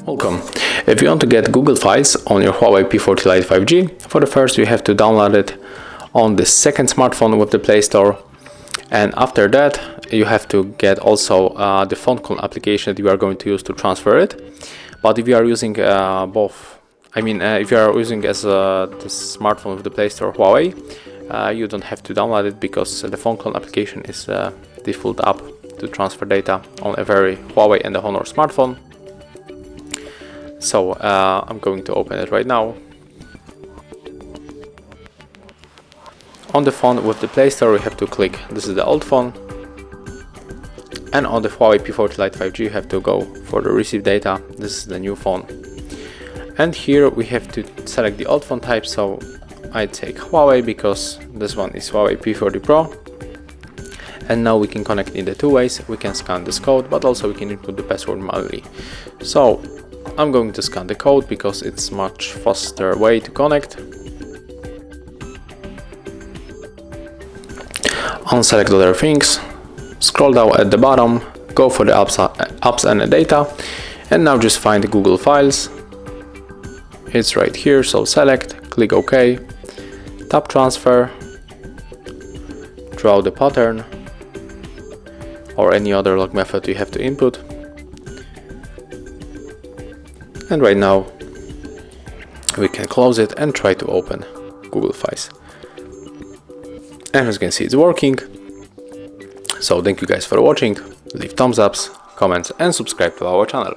Welcome. If you want to get Google Files on your Huawei P40 Lite 5G, for the first you have to download it on the second smartphone with the Play Store, and after that you have to get also the phone call application that you are going to use to transfer it. But if you are using both, if you are using as the smartphone with the Play Store Huawei, you don't have to download it because the phone call application is the default app to transfer data on every Huawei and the Honor smartphone. So I'm going to open it right now. On the phone with the Play Store, you have to click, this is the old phone, and on the Huawei P40 Lite 5G you have to go for the receive data, this is the new phone. And here we have to select the old phone type, so I take Huawei because this one is Huawei P40 Pro. And now we can connect in the two ways, we can scan this code, but also we can input the password manually. So I'm going to scan the code because it's much faster way to connect. Unselect other things, scroll down at the bottom, go for the apps and the data, and now just find the Google Files. It's right here, so select, click OK, tap transfer, draw the pattern or any other log method you have to input. And right now we can close it and try to open Google Files. And as you can see, it's working. So thank you guys for watching. Leave thumbs ups, comments and subscribe to our channel.